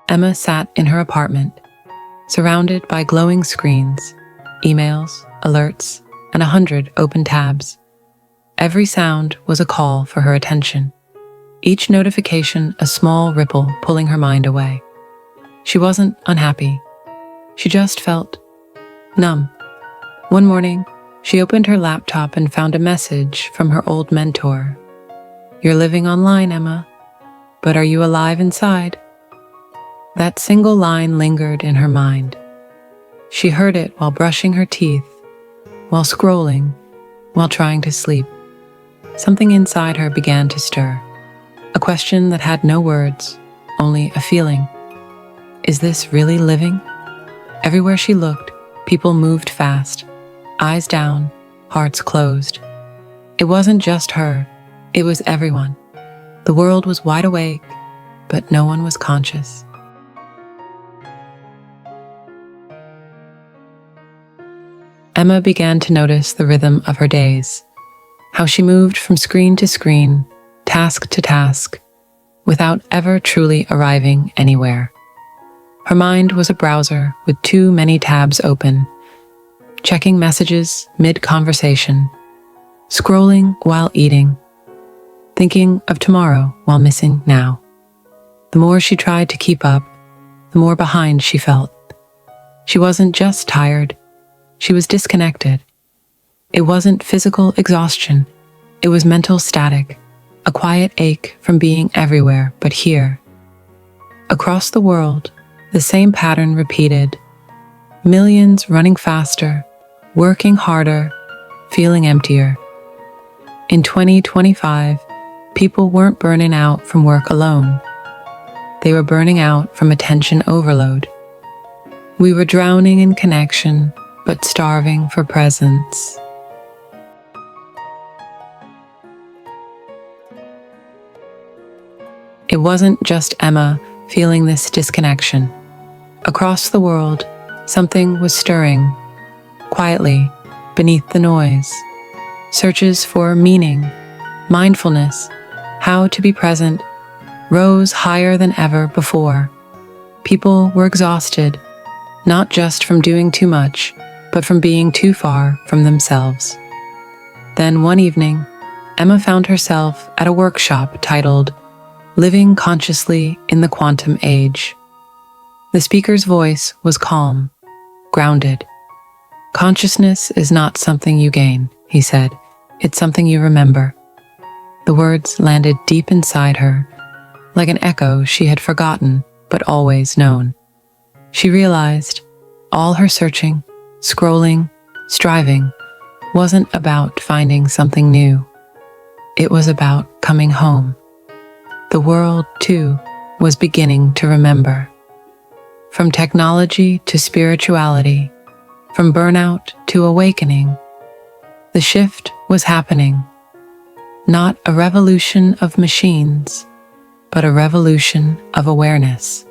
Emma sat in her apartment, surrounded by glowing screens, emails, alerts, and 100 open tabs. Every sound was a call for her attention. Each notification a small ripple pulling her mind away. She wasn't unhappy. She just felt numb. One morning, she opened her laptop and found a message from her old mentor. "You're living online, Emma, but are you alive inside?" That single line lingered in her mind. She heard it while brushing her teeth, while scrolling, while trying to sleep. Something inside her began to stir. A question that had no words, only a feeling. Is this really living? Everywhere she looked, people moved fast, eyes down, hearts closed. It wasn't just her, it was everyone. The world was wide awake, but no one was conscious. Emma began to notice the rhythm of her days, how she moved from screen to screen, task to task, without ever truly arriving anywhere. Her mind was a browser with too many tabs open, checking messages mid-conversation, scrolling while eating, thinking of tomorrow while missing now. The more she tried to keep up, the more behind she felt. She wasn't just tired, she was disconnected. It wasn't physical exhaustion, it was mental static, a quiet ache from being everywhere but here. Across the world, the same pattern repeated. Millions running faster, working harder, feeling emptier. In 2025, people weren't burning out from work alone. They were burning out from attention overload. We were drowning in connection, but starving for presence. It wasn't just Emma feeling this disconnection. Across the world, something was stirring, quietly, beneath the noise. Searches for meaning, mindfulness, how to be present, rose higher than ever before. People were exhausted, not just from doing too much, but from being too far from themselves. Then one evening, Emma found herself at a workshop titled Living Consciously in the Quantum Age. The speaker's voice was calm, grounded. "Consciousness is not something you gain," he said. "It's something you remember." The words landed deep inside her, like an echo she had forgotten but always known. She realized all her searching, scrolling, striving wasn't about finding something new. It was about coming home. The world, too, was beginning to remember. From technology to spirituality, from burnout to awakening, the shift was happening. Not a revolution of machines, but a revolution of awareness.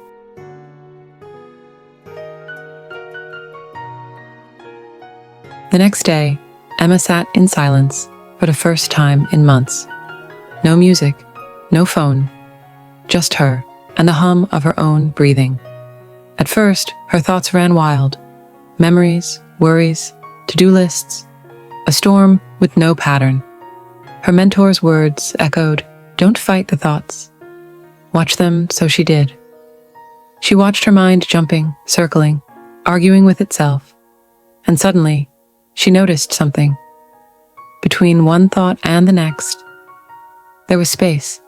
The next day, Emma sat in silence for the first time in months. No music, no phone, just her and the hum of her own breathing. At first, her thoughts ran wild. Memories, worries, to-do lists, a storm with no pattern. Her mentor's words echoed, "Don't fight the thoughts. Watch them," so she did. She watched her mind jumping, circling, arguing with itself. And suddenly, she noticed something. Between one thought and the next, there was space.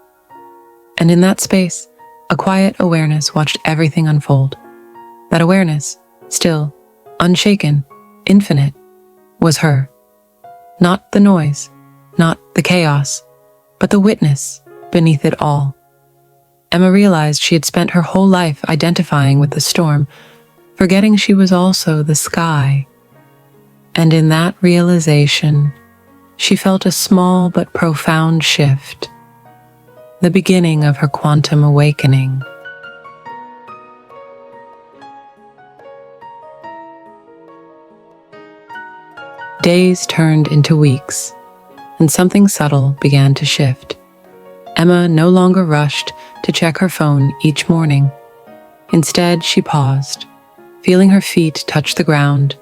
And in that space, a quiet awareness watched everything unfold. That awareness, still, unshaken, infinite, was her. Not the noise, not the chaos, but the witness beneath it all. Emma realized she had spent her whole life identifying with the storm, forgetting she was also the sky. And in that realization, she felt a small but profound shift, the beginning of her quantum awakening. Days turned into weeks, and something subtle began to shift. Emma no longer rushed to check her phone each morning. Instead, she paused, feeling her feet touch the ground,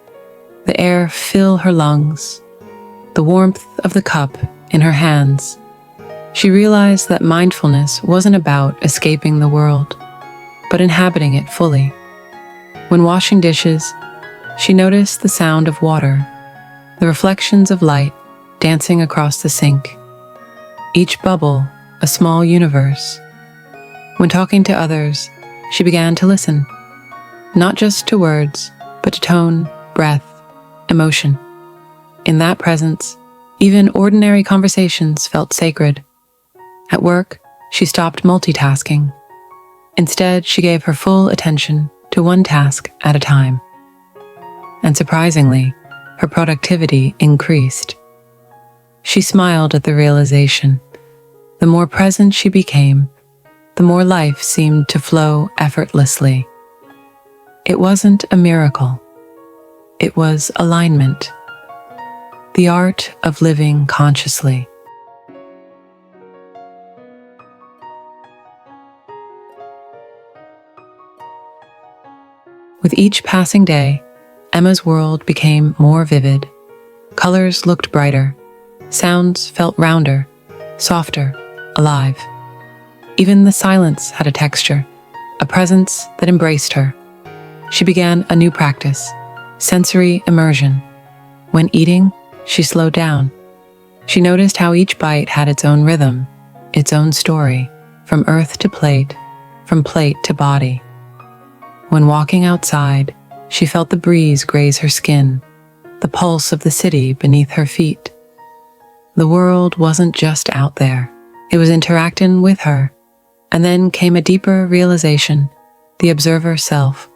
the air fill her lungs, the warmth of the cup in her hands. She realized that mindfulness wasn't about escaping the world, but inhabiting it fully. When washing dishes, she noticed the sound of water, the reflections of light dancing across the sink, each bubble a small universe. When talking to others, she began to listen, not just to words, but to tone, breath, emotion. In that presence, even ordinary conversations felt sacred. At work, she stopped multitasking. Instead, she gave her full attention to one task at a time. And surprisingly, her productivity increased. She smiled at the realization. The more present she became, the more life seemed to flow effortlessly. It wasn't a miracle. It was alignment. The art of living consciously. With each passing day, Emma's world became more vivid. Colors looked brighter. Sounds felt rounder, softer, alive. Even the silence had a texture, a presence that embraced her. She began a new practice, sensory immersion. When eating, she slowed down. She noticed how each bite had its own rhythm, its own story, from earth to plate, from plate to body. When walking outside, she felt the breeze graze her skin, the pulse of the city beneath her feet. The world wasn't just out there, it was interacting with her. And then came a deeper realization, the observer self.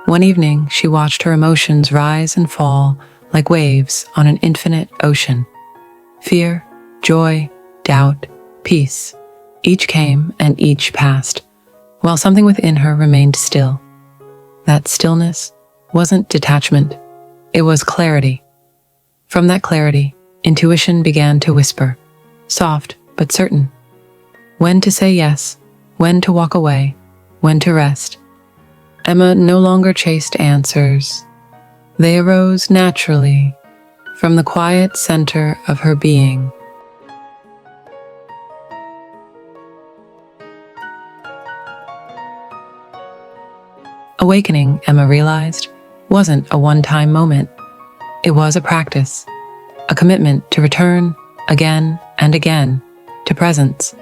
One evening, she watched her emotions rise and fall like waves on an infinite ocean. Fear, joy, doubt, peace. Each came and each passed, while something within her remained still. That stillness wasn't detachment, it was clarity. From that clarity, intuition began to whisper, soft but certain. When to say yes, when to walk away, when to rest. Emma no longer chased answers. They arose naturally from the quiet center of her being. Awakening, Emma realized, wasn't a one-time moment. It was a practice, a commitment to return again and again to presence.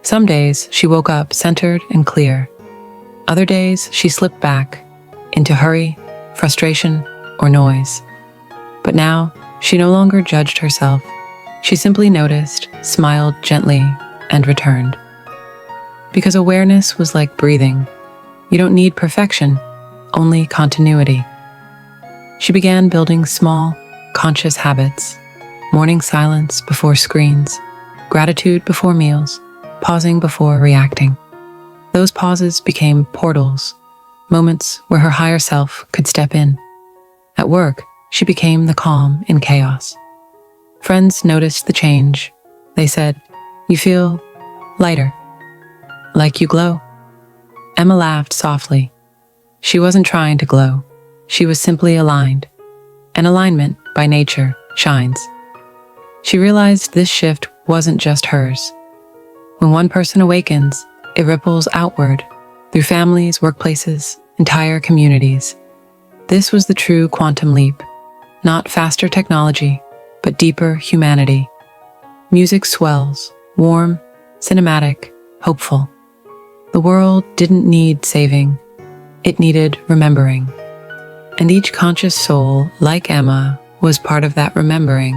Some days she woke up centered and clear. Other days she slipped back into hurry, frustration, or noise. But now she no longer judged herself. She simply noticed, smiled gently, and returned. Because awareness was like breathing. You don't need perfection, only continuity. She began building small, conscious habits, morning silence before screens, gratitude before meals, pausing before reacting. Those pauses became portals, moments where her higher self could step in. At work, she became the calm in chaos. Friends noticed the change. They said, "You feel lighter, like you glow." Emma laughed softly. She wasn't trying to glow. She was simply aligned. And alignment, by nature, shines. She realized this shift wasn't just hers. When one person awakens, it ripples outward, through families, workplaces, entire communities. This was the true quantum leap. Not faster technology, but deeper humanity. Music swells, warm, cinematic, hopeful. The world didn't need saving, it needed remembering. And each conscious soul, like Emma, was part of that remembering.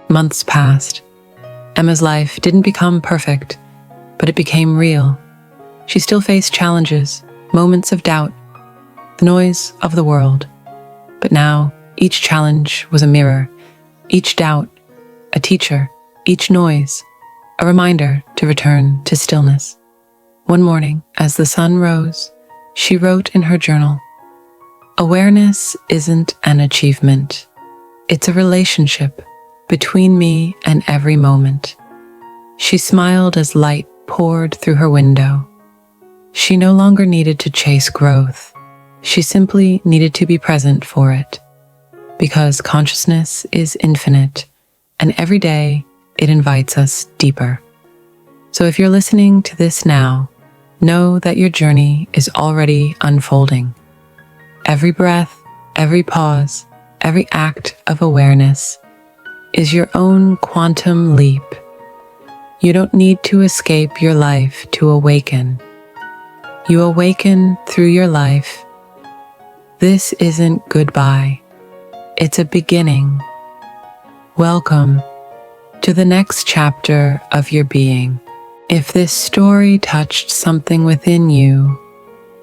Months passed. Emma's life didn't become perfect, but it became real. She still faced challenges, moments of doubt, the noise of the world. But now, each challenge was a mirror. Each doubt, a teacher, each noise, a reminder to return to stillness. One morning, as the sun rose, she wrote in her journal, "Awareness isn't an achievement. It's a relationship, between me and every moment. She smiled as light poured through her window. She no longer needed to chase growth. She simply needed to be present for it, because consciousness is infinite, and every day it invites us deeper. So if you're listening to this now, know that your journey is already unfolding. Every breath, every pause, every act of awareness is your own quantum leap. You don't need to escape your life to awaken. You awaken through your life. This isn't goodbye. It's a beginning. Welcome to the next chapter of your being. If this story touched something within you,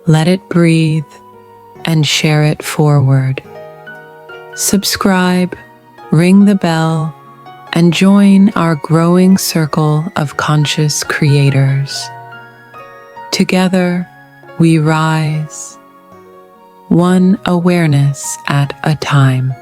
let it breathe and share it forward. Subscribe, ring the bell, and join our growing circle of conscious creators. Together, we rise, one awareness at a time.